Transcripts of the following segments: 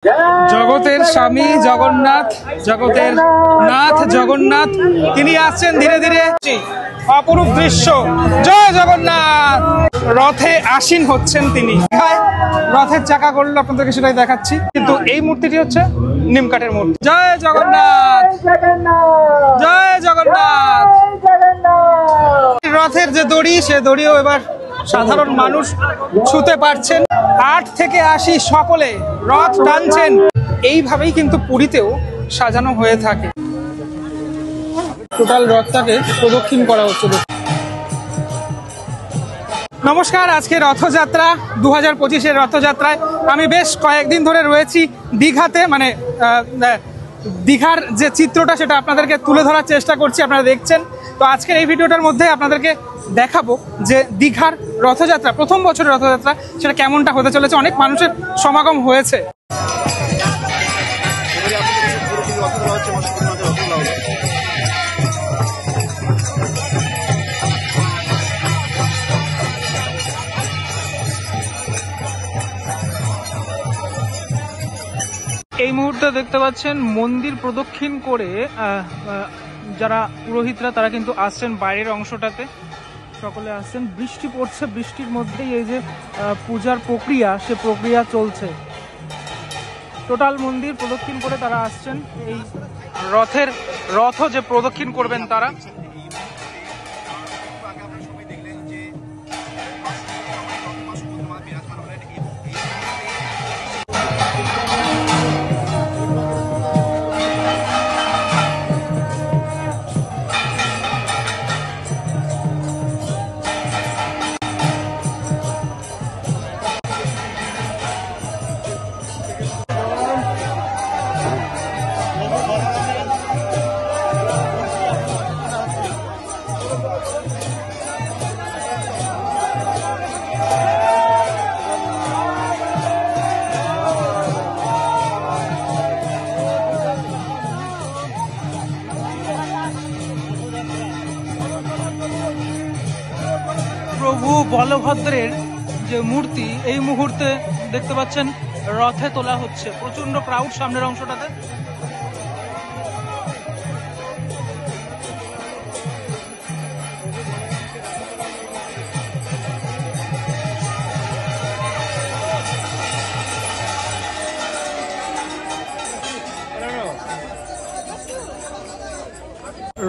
জগতের স্বামী জগন্নাথ, জগতের নাথ জগন্নাথ, তিনি আসছেন ধীরে ধীরে। অপরূপ দৃশ্য, জয় জগন্নাথ। রথে আসীন হচ্ছেন তিনি। রথের চাকা করলো আপনাদেরকে সেটাই দেখাচ্ছি, কিন্তু এই মূর্তিটি হচ্ছে নিমকাঠের মূর্তি। জয় জগন্নাথ, জয় জগন্নাথ। রথের যে দড়ি, সে দড়িও এবার সাধারণ মানুষ ছুঁতে পারছেন। 8 থেকে 80 সকলে রথ টানছেন। এইভাবেই কিন্তু পুরীতেও সাজানো হয়ে থাকে। টোটাল রথটাকে প্রদক্ষিণ করা হচ্ছে। নমস্কার, আজকে রথযাত্রা 2025-এর রথযাত্রায় আমি বেশ কয়েকদিন ধরে রয়েছি দীঘাতে। মানে দীঘার যে চিত্রটা সেটা আপনাদেরকে তুলে ধরার চেষ্টা করছি, আপনারা দেখছেন। তো আজকের এই ভিডিওটার মধ্যে আপনাদেরকে দেখাবো যে দীঘার রথযাত্রা, প্রথম বছরের রথযাত্রা, সেটা কেমনটা হতে চলেছে। অনেক মানুষের সমাগম হয়েছে। এই মুহূর্তে দেখতে পাচ্ছেন মন্দির প্রদক্ষিণ করে যারা পুরোহিতরা তারা কিন্তু আসছেন বাইরের অংশটাতে। সকলে আসছেন, বৃষ্টি পড়ছে, বৃষ্টির মধ্যেই এই যে পূজার প্রক্রিয়া, সে প্রক্রিয়া চলছে। টোটাল মন্দির প্রদক্ষিণ করে তারা আসছেন। এই রথ যে প্রদক্ষিণ করবেন তারা। প্রভু বলভদ্রের যে মূর্তি এই মুহূর্তে দেখতে পাচ্ছেন রথে তোলা হচ্ছে। প্রচন্ড ক্রাউড সামনের অংশটাতে।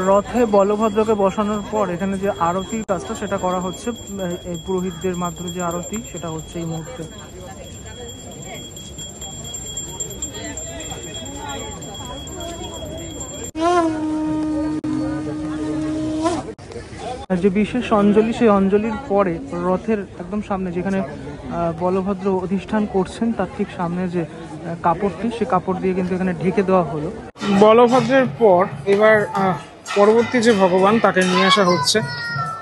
রথে বলভদ্রকে বসানোর পর এখানে যে আরতির কাজটা সেটা করা হচ্ছে, এই পুরোহিতদের মাধ্যমে যে আরতি সেটা হচ্ছে এই মুহূর্তে। যে বিশেষ অঞ্জলি, সেই অঞ্জলির পরে রথের একদম সামনে যেখানে বলভদ্র অধিষ্ঠান করছেন তার ঠিক সামনে যে কাপড়টি, সে কাপড় দিয়ে কিন্তু এখানে ঢেকে দেওয়া হলো। বলভদ্রের পর এবার পরবর্তী যে ভগবান তাকে নিয়ে আসা হচ্ছে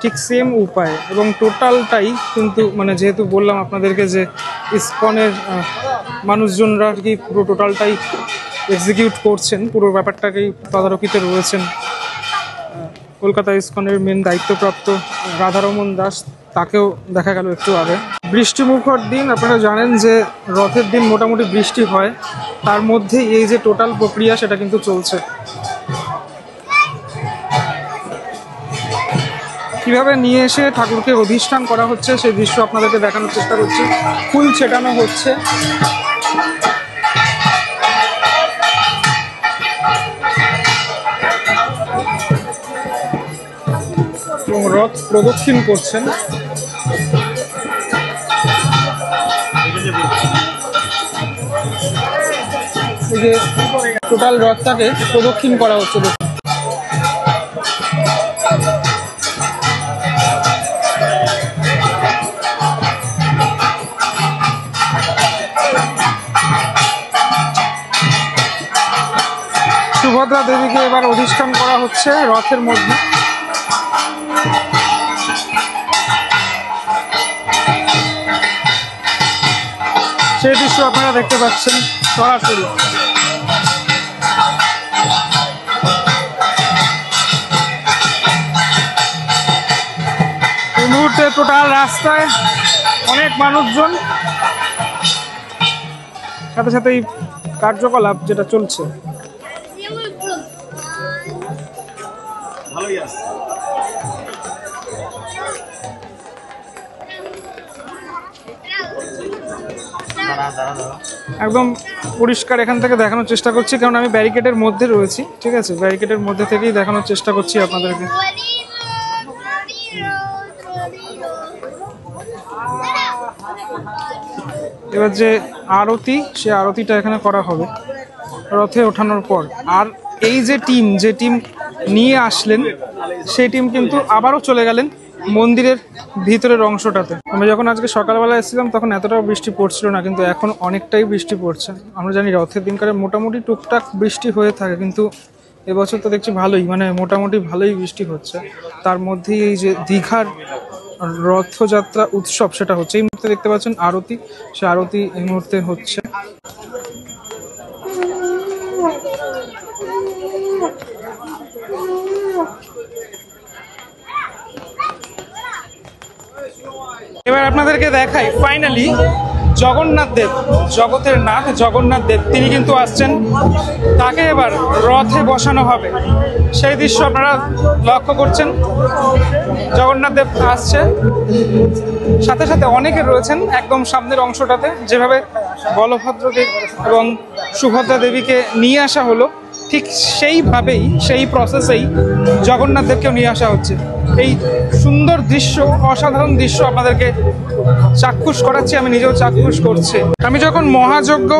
ঠিক সেম উপায়ে, এবং টোটালটাই কিন্তু মানে যেহেতু বললাম আপনাদেরকে যে ইসকনের মানুষজনরা আর কি পুরো টোটালটাই এক্সিকিউট করছেন, পুরো ব্যাপারটাকেই তদারকিতে রয়েছেন। কলকাতা ইসকনের মেন দায়িত্বপ্রাপ্ত রাধারমন দাস, তাকেও দেখা গেল একটু আগে। বৃষ্টিমুখর দিন, আপনারা জানেন যে রথের দিন মোটামুটি বৃষ্টি হয়, তার মধ্যে এই যে টোটাল প্রক্রিয়া সেটা কিন্তু চলছে। কিভাবে নিয়ে এসে ঠাকুরকে অধিষ্ঠান করা হচ্ছে সেই দৃশ্য আপনাদেরকে দেখানোর চেষ্টা করছি। ফুল ছেটানো হচ্ছে, এবং রথ প্রদক্ষিণ করছেন। এই যে টোটাল রথটাকে প্রদক্ষিণ করা হচ্ছে। সুভদ্রা দেবীকে এবার অধিষ্ঠান করা হচ্ছে রথের মধ্যে। সেই দৃশ্য আপনারা দেখতে পাচ্ছেন সরাসরি। এই মুহূর্তে টোটাল রাস্তায় অনেক মানুষজন, সাথে সাথেই কার্যকলাপ যেটা চলছে। একদম পরিষ্কার এখান থেকে দেখানোর চেষ্টা করছি, কারণ আমি ব্যারিকেডের মধ্যে রয়েছি। ঠিক আছে, ব্যারিকেডের মধ্যে থেকেই দেখানোর চেষ্টা করছি আপনাদেরকে। এবার যে আরতি, সে আরতিটা এখানে করা হবে রথে ওঠানোর পর। আর এই যে টিম নিয়ে আসলেন, সেই টিম কিন্তু আবারও চলে গেলেন মন্দিরের ভিতরের অংশটাতে। আমি যখন আজকে সকালবেলা এসেছিলাম তখন এতটাও বৃষ্টি পড়ছিল না, কিন্তু এখন অনেকটাই বৃষ্টি পড়ছে। আমরা জানি রথের দিনকারে মোটামুটি টুকটাক বৃষ্টি হয়ে থাকে, কিন্তু এবছর তো দেখছি ভালোই, মানে মোটামুটি ভালোই বৃষ্টি হচ্ছে। তার মধ্যেই এই যে দীঘার রথযাত্রা উৎসব সেটা হচ্ছে। এই মুহূর্তে দেখতে পাচ্ছেন আরতি, সে আরতি এই মুহূর্তে হচ্ছে। এবার আপনাদেরকে দেখাই ফাইনালি জগন্নাথ দেব, জগতের নাথ জগন্নাথ দেব, তিনি কিন্তু আসছেন। তাকে এবার রথে বসানো হবে, সেই দৃশ্য আপনারা লক্ষ্য করছেন। জগন্নাথ দেব আসছে, সাথে সাথে অনেকে রয়েছেন একদম সামনের অংশটাতে। যেভাবে বলভদ্রদেব এবং সুভদ্রা দেবীকে নিয়ে আসা হলো, ঠিক সেইভাবেই, সেই প্রসেসেই জগন্নাথ দেবকেও নিয়ে আসা হচ্ছে। এই সুন্দর দৃশ্য, অসাধারণ দৃশ্য আপনাদেরকে চাক্ষুষ করাচ্ছি, আমি নিজেও চাক্ষুষ করছি। আমি যখন মহাযজ্ঞ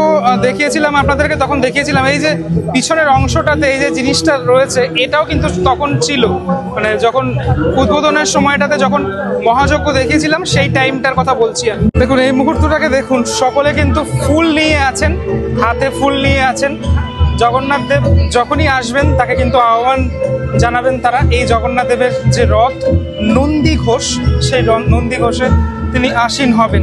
দেখিয়েছিলাম আপনাদেরকে, তখন দেখিয়েছিলাম এই যে পিছনের অংশটাতে এই যে জিনিসটা রয়েছে, এটাও কিন্তু তখন ছিল, মানে যখন উদ্বোধনের সময়টাতে যখন মহাযজ্ঞ দেখিয়েছিলাম সেই টাইমটার কথা বলছি আমি। দেখুন এই মুহূর্তটাকে দেখুন, সকলে কিন্তু ফুল নিয়ে আছেন, হাতে ফুল নিয়ে আছেন। জগন্নাথ দেব যখনই আসবেন তাকে কিন্তু আহ্বান জানাবেন তারা। এই জগন্নাথ দেবের যে রথ নন্দী ঘোষ, সেই নন্দী ঘোষে তিনি আসীন হবেন।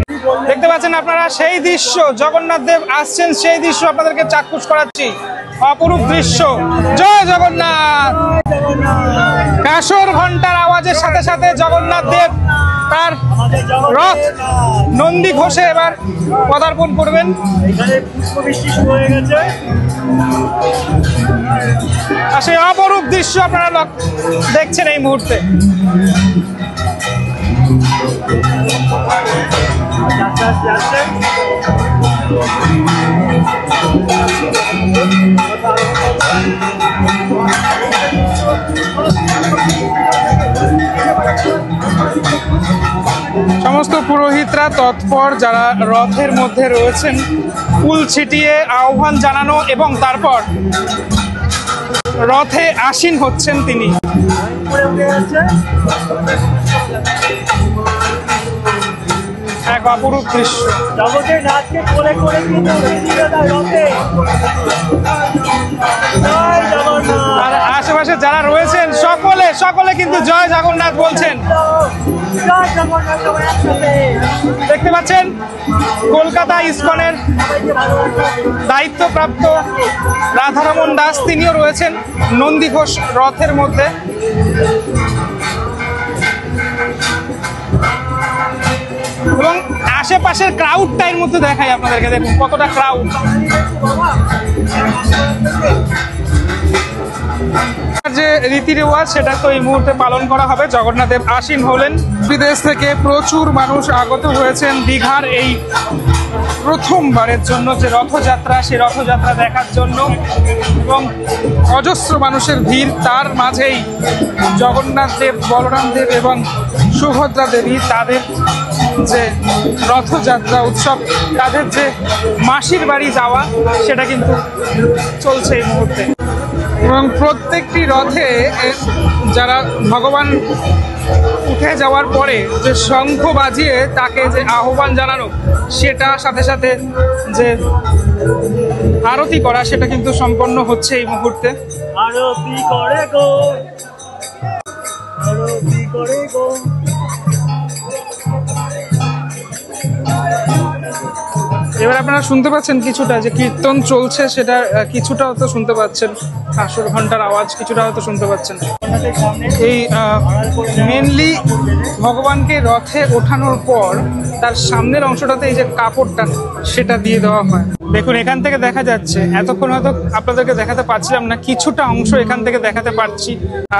দেখতে পাচ্ছেন আপনারা সেই দৃশ্য, জগন্নাথ দেব আসছেন, সেই দৃশ্য আপনাদেরকে চাক্ষুষ করাচ্ছি। অপরূপ দৃশ্য। জয় জগন্নাথ। কাঁসর ঘন্টার আওয়াজের সাথে সাথে জগন্নাথ দেব তার রথ নন্দী ঘোষে এবার পদার্পণ করবেন। আর সেই অপরূপ দৃশ্য আপনারা দেখছেন এই মুহূর্তে। সমস্ত পুরোহিতরা তৎপর, যারা রথের মধ্যে রয়েছেন, ফুল ছিটিয়ে আহ্বান জানানো এবং তারপর রথে আসীন হচ্ছেন তিনি। এক অপরূপ দৃশ্য। জগতের নাথকে কোলে করে আর আশেপাশে যারা রয়েছেন সকলে কিন্তু জয় জগন্নাথ বলছেন। দেখতে পাচ্ছেন কলকাতা ইসকনের দায়িত্বপ্রাপ্ত রাধারমন দাস, তিনিও রয়েছেন নন্দী ঘোষ রথের মধ্যে। এবং আশেপাশের ক্রাউডটা এর মধ্যে দেখাই আপনাদেরকে, দেখুন কতটা ক্রাউড। যে রীতি রেওয়াজ সেটা তো এই মুহূর্তে পালন করা হবে। জগন্নাথ দেব আসীন হলেন। বিদেশ থেকে প্রচুর মানুষ আগত হয়েছেন দীঘার এই প্রথমবারের জন্য যে রথযাত্রা, সেই রথযাত্রা দেখার জন্য, এবং অজস্র মানুষের ভিড়। তার মাঝেই জগন্নাথ দেব, বলরাম দেব এবং সুভদ্রা দেবী, তাদের যে রথযাত্রা উৎসব, তাদের যে মাসির বাড়ি যাওয়া, সেটা কিন্তু চলছে এই মুহূর্তে। এবং প্রত্যেকটি রথে যারা ভগবান উঠে যাওয়ার পরে যে শঙ্খ বাজিয়ে তাকে যে আহ্বান জানানো, সেটা সাথে সাথে যে আরতি করা, সেটা কিন্তু সম্পন্ন হচ্ছে এই মুহূর্তে। আরতি করে গো, আরতি করে গো। এবার আপনারা শুনতে পাচ্ছেন কিছুটা যে কীর্তন চলছে, সেটা কিছুটা হয়তো শুনতে পাচ্ছেন, আসর ঘন্টার আওয়াজ কিছুটা হয়তো শুনতে পাচ্ছেন। এই মেনলি ভগবানকে রথে ওঠানোর পর তার সামনের অংশটাতে এই যে কাপড়টা সেটা দিয়ে দেওয়া হয়। দেখুন এখান থেকে দেখা যাচ্ছে, এতক্ষণ হয়তো আপনাদেরকে দেখাতে পারছিলাম না, কিছুটা অংশ এখান থেকে দেখাতে পারছি।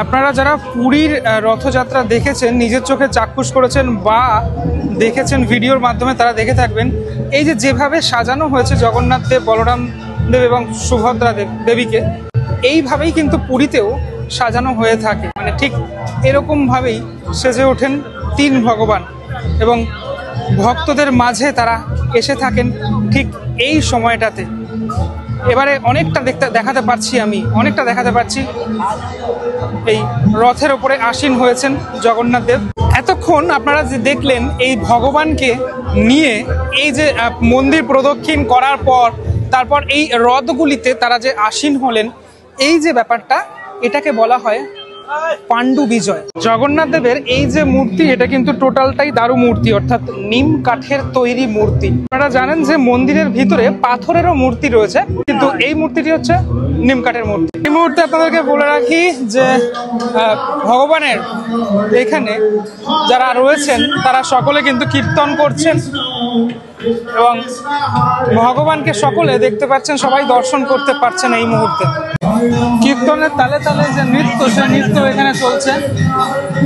আপনারা যারা পুরীর রথযাত্রা দেখেছেন, নিজের চোখে চাক্ষুষ করেছেন বা দেখেছেন ভিডিওর মাধ্যমে, তারা দেখে থাকবেন এই যে যেভাবে সাজানো হয়েছে জগন্নাথ দেব, বলরাম দেব এবং সুভদ্রা দেবীকে, এইভাবেই কিন্তু পুরীতেও সাজানো হয়ে থাকে। মানে ঠিক এরকমভাবেই সেজে ওঠেন তিন ভগবান এবং ভক্তদের মাঝে তারা এসে থাকেন ঠিক এই সময়টাতে। এবারে অনেকটা দেখাতে পারছি এই রথের ওপরে আসীন হয়েছেন জগন্নাথ দেব। এতক্ষণ আপনারা যে দেখলেন এই ভগবানকে নিয়ে এই যে মন্দির প্রদক্ষিণ করার পর তারপর এই রথগুলিতে তারা যে আসীন হলেন, এই যে ব্যাপারটা, এটাকে বলা হয় পাণ্ডু বিজয়। জগন্নাথ দেবের এই যে মূর্তি, এটা কিন্তু টোটালটাই দারু মূর্তি, অর্থাৎ নিম কাঠের তৈরি মূর্তি। আপনারা জানেন যে মন্দিরের ভিতরে পাথরেরও মূর্তি রয়েছে, কিন্তু এই মূর্তিটি হচ্ছে নিম কাঠের মূর্তি। এই মুহূর্তে আপনাদেরকে বলে রাখি যে ভগবানের এখানে যারা রয়েছেন তারা সকলে কিন্তু কীর্তন করছেন এবং ভগবানকে সকলে দেখতে পাচ্ছেন, সবাই দর্শন করতে পারছেন এই মুহূর্তে। কীর্তনের তালে তালে যে নৃত্য, সে নৃত্য এখানে চলছে,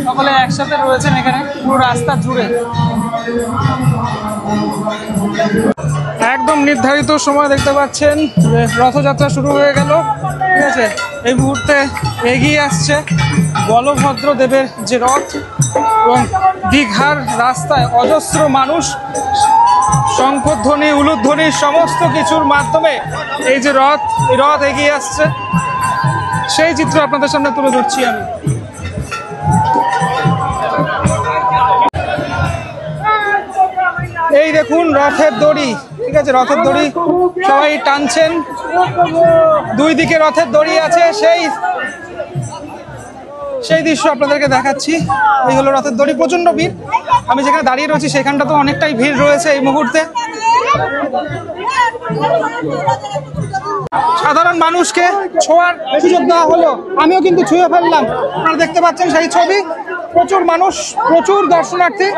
সকলে একসাথে রয়েছেন এখানে পুরো রাস্তা জুড়ে। একদম নির্ধারিত সময় দেখতে পাচ্ছেন যে রথযাত্রা শুরু হয়ে গেল, ঠিক আছে। এই মুহূর্তে এগিয়ে আসছে বলভদ্র দেবের যে রথ এবং দীঘার রাস্তায় অজস্র মানুষ শঙ্খধ্বনি, উলুধ্বনি সমস্ত কিছুর মাধ্যমে এই যে রথ এগিয়ে আসছে, সেই চিত্র আপনাদের সামনে তুলে ধরছি আমি। এই দেখুন রথের দড়ি, ঠিক আছে, রথের দড়ি সবাই টানছেন, দুই দিকে রথের দড়ি আছে, সেই দৃশ্য আপনাদেরকে দেখাচ্ছি। এই হলো রথের দড়ি, প্রচন্ড ভিড়। আমি যেখানে দাঁড়িয়ে রয়েছি সেখানটা তো অনেকটাই ভিড় রয়েছে এই মুহূর্তে। সাধারণ মানুষকে ছোঁয়ার সুযোগ দেওয়া হলো, আমিও কিন্তু ছুঁয়ে ফেললাম। আপনারা দেখতে পাচ্ছেন সেই ছবি, প্রচুর মানুষ, প্রচুর দর্শনার্থী।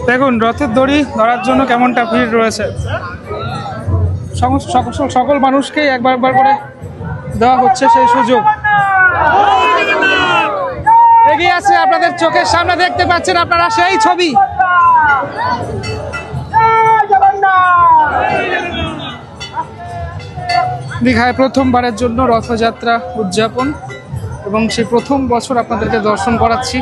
দেখুন রথের দড়ি ধরার জন্য কেমনটা ভিড় রয়েছে, সকল মানুষকেই একবার করে দেওয়া হচ্ছে সেই সুযোগ। এগিয়ে আছে আপনাদের চোখের সামনে, দেখতে পাচ্ছেন আপনারা সেই ছবি। দীঘায় প্রথমবারের জন্য রথযাত্রা উদযাপন এবং সেই প্রথম বছর আপনাদেরকে দর্শন করাচ্ছি।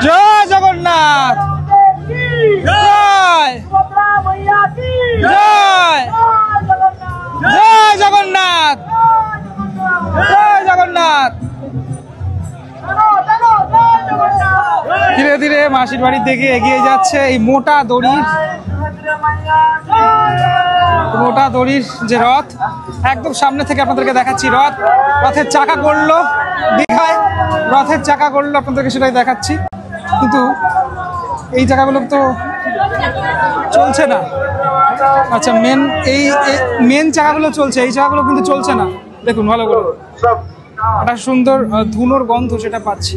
জয় জগন্নাথ, জয় জয় জয় জগন্নাথ, জয় জগন্নাথ। ধীরে ধীরে মাসির বাড়ির দিকে এগিয়ে যাচ্ছে এই মোটা দড়ির যে রথ, একদম সামনে থেকে আপনাদেরকে দেখাচ্ছি। রথের চাকা করলো দীঘায়, রথের চাকা করলো, আপনাদেরকে সেটাই দেখাচ্ছি। কিন্তু এই জায়গাগুলো তো চলছে না। আচ্ছা, মেন চাকাগুলো চলছে, এই চাকাগুলো কিন্তু চলছে না। দেখুন ভালো করে, একটা সুন্দর ধুনোর গন্ধ সেটা পাচ্ছি।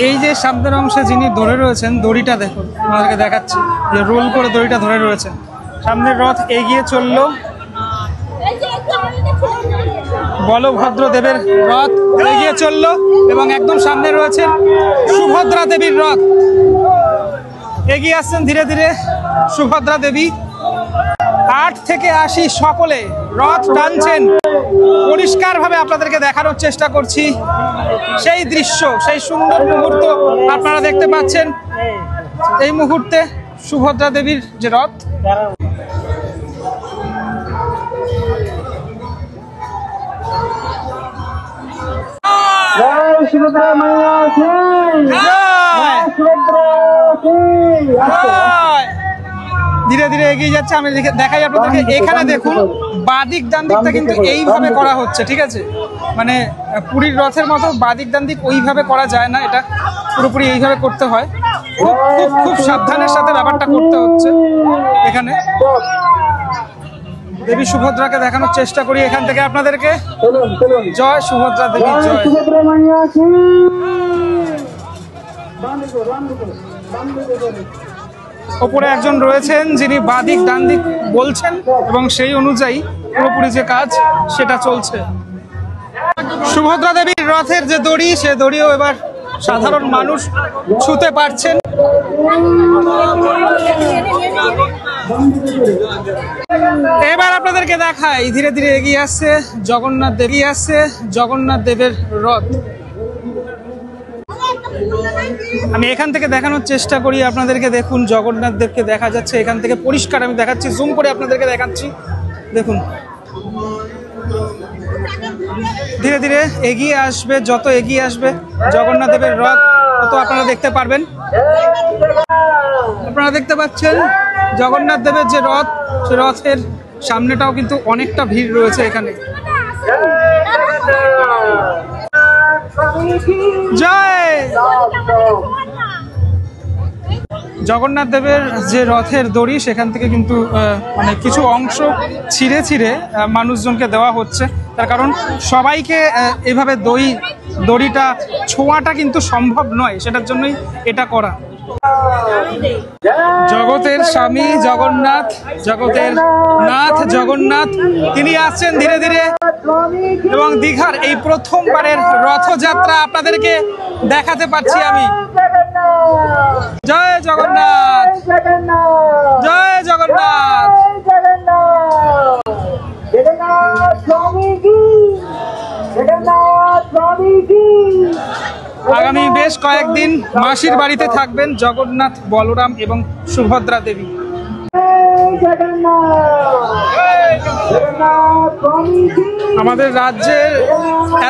এই যে সামনের অংশে যিনি ধরে রয়েছেন দড়িটা, দেখুন আপনাদেরকে দেখাচ্ছি যে রোল করে দড়িটা ধরে রয়েছেন। সামনের রথ এগিয়ে চললো, বলভদ্র দেবের রথ এগিয়ে চললো এবং একদম সামনে রয়েছে সুভদ্রা দেবীর রথ। এগিয়ে আসছেন ধীরে ধীরে সুভদ্রা দেবী। 8 থেকে 80 সকলে রথ টানছেন। পরিষ্কারভাবে আপনাদেরকে দেখানোর চেষ্টা করছি সেই দৃশ্য, সেই সুন্দর মুহূর্ত আপনারা দেখতে পাচ্ছেন এই মুহূর্তে সুভদ্রা দেবীর যে রথ। সুভদ্রা মাইয়া কি জয় সুভদ্রা কি জয়। ধীরে ধীরে এগিয়ে যাচ্ছে, আমি দেখাই আপনাদেরকে। এখানে দেখুন বাদিক ডান দিকটা কিন্তু এইভাবে করা হচ্ছে, ঠিক আছে? মানে পুরীর রথের মতো বাদিক ডান দিক ওইভাবে করা যায় না, এটা পুরোপুরি এইভাবে করতে হয়। খুব খুব খুব সাবধানের সাথে ব্যাপারটা করতে হচ্ছে। এখানে দেবী সুভদ্রাকে দেখানোর চেষ্টা করি এখান থেকে আপনাদেরকে। চলুন চলুন জয় সুভদ্রা দেবী জয়। সুভদ্রা মাইয়া কি ওপরে একজন রয়েছেন যিনি বাদিক ডান দিক বলছেন এবং সেই অনুযায়ী পুরোপুরি যে কাজ সেটা চলছে। সুভদ্রা দেবীর রথের যে দড়ি, সে দড়িও এবার সাধারণ মানুষ ছুঁতে পারছেন। এবার আপনাদেরকে দেখাই, ধীরে ধীরে এগিয়ে আসছে জগন্নাথ দেবী, আসছে জগন্নাথ দেবের রথ। আমি এখান থেকে দেখানোর চেষ্টা করি আপনাদেরকে। দেখুন জগন্নাথ দেবকে দেখা যাচ্ছে এখান থেকে পরিষ্কার, আমি দেখাচ্ছি, জুম করে আপনাদেরকে দেখাচ্ছি। দেখুন ধীরে ধীরে এগিয়ে আসবে, যত এগিয়ে আসবে জগন্নাথ দেবের রথ তত আপনারা দেখতে পারবেন। আপনারা দেখতে পাচ্ছেন জগন্নাথ দেবের যে রথ, সে রথের সামনেটাও কিন্তু অনেকটা ভিড় রয়েছে এখানে। জয় জগন্নাথ দেবের যে রথের দড়ি, সেখান থেকে কিন্তু মানে কিছু অংশ ছিঁড়ে ছিঁড়ে মানুষজনকে দেওয়া হচ্ছে। তার কারণ সবাইকে এভাবে দড়িটা ছোঁয়াটা কিন্তু সম্ভব নয়, সেটার জন্যই এটা করা। জগতের স্বামী জগন্নাথ, জগতের নাথ জগন্নাথ, তিনি আসছেন ধীরে ধীরে এবং দীঘার এই প্রথমবারের রথযাত্রা আপনাদেরকে দেখাতে পাচ্ছি আমি। জয় জগন্নাথ, জয় জগন্নাথ। আগামী বেশ কয়েকদিন মাসির বাড়িতে থাকবেন জগন্নাথ, বলরাম এবং সুভদ্রা দেবী। আমাদের রাজ্যের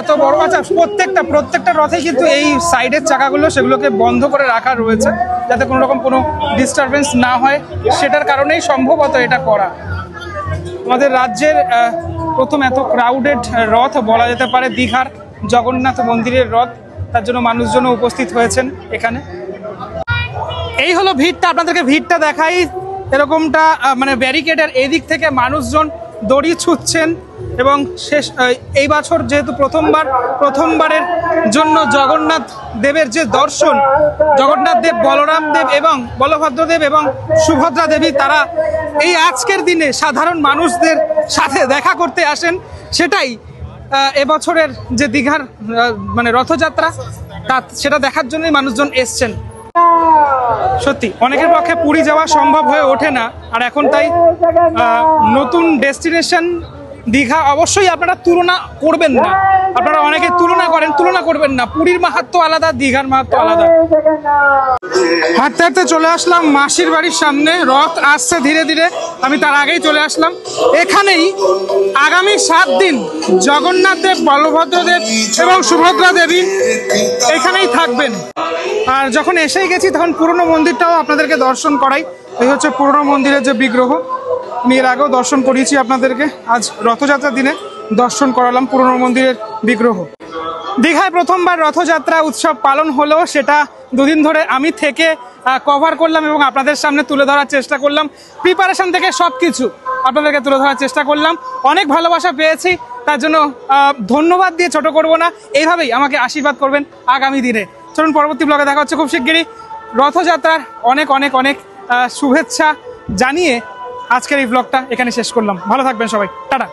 এত বড়, আচ্ছা প্রত্যেকটা রথে কিন্তু এই সাইডের চাকাগুলো সেগুলোকে বন্ধ করে রাখা রয়েছে যাতে কোনো রকম কোনো ডিস্টারবেন্স না হয়, সেটার কারণেই সম্ভবত এটা করা। আমাদের রাজ্যের প্রথম এত ক্রাউডেড রথ বলা যেতে পারে দীঘার জগন্নাথ মন্দিরের রথ, তার জন্য মানুষজনও উপস্থিত হয়েছেন এখানে। এই হলো ভিড়টা, আপনাদেরকে ভিড়টা দেখাই। এরকমটা মানে ব্যারিকেডের এই দিক থেকে মানুষজন দড়ি ছুটছেন এবং এই বছর যেহেতু প্রথমবারের জন্য জগন্নাথ দেবের যে দর্শন, জগন্নাথ দেব, বলরাম দেব এবং বলভদ্র দেব এবং সুভদ্রা দেবী, তারা এই আজকের দিনে সাধারণ মানুষদের সাথে দেখা করতে আসেন, সেটাই এবছরের যে দীঘার মানে রথযাত্রা, সেটা দেখার জন্যই মানুষজন এসছেন। সত্যি অনেকের পক্ষে পুরী যাওয়া সম্ভব হয়ে ওঠে না, আর এখন তাই নতুন ডেস্টিনেশন দীঘা অবশ্যই আপনারা তুলনা করবেন না। আপনারা অনেকে তুলনা করবেন না। পুরীর মাহাত্ম্য আলাদা, দীঘার মাহাত্ম্য আলাদা। হাঁটতে হাঁটতে চলে আসলাম মাসির বাড়ির সামনে। রথ আসছে ধীরে ধীরে, আমি তার আগেই চলে আসলাম। এখানেই আগামী 7 দিন জগন্নাথ দেব, বলভদ্র দেব এবং সুভদ্রা দেবী এখানেই থাকবেন। আর যখন এসেই গেছি তখন পুরনো মন্দিরটাও আপনাদেরকে দর্শন করাই। এই হচ্ছে পুরনো মন্দিরের যে বিগ্রহ, আমি এর আগেও দর্শন করিয়েছি আপনাদেরকে। আজ রথযাত্রার দিনে দর্শন করালাম পুরনো মন্দিরের বিগ্রহ। দীঘায় প্রথমবার রথযাত্রা উৎসব পালন হলো, সেটা 2 দিন ধরে আমি থেকে কভার করলাম এবং আপনাদের সামনে তুলে ধরার চেষ্টা করলাম। প্রিপারেশন থেকে সব কিছু আপনাদেরকে তুলে ধরার চেষ্টা করলাম। অনেক ভালোবাসা পেয়েছি, তার জন্য ধন্যবাদ দিয়ে ছোট করব না। এইভাবেই আমাকে আশীর্বাদ করবেন আগামী দিনে। চলুন পরবর্তী ব্লগে দেখা হচ্ছে খুব শিগগিরই। রথযাত্রার অনেক অনেক অনেক শুভেচ্ছা জানিয়ে আজকের এই ব্লগটা এখানে শেষ করলাম। ভালো থাকবেন সবাই, টাটা।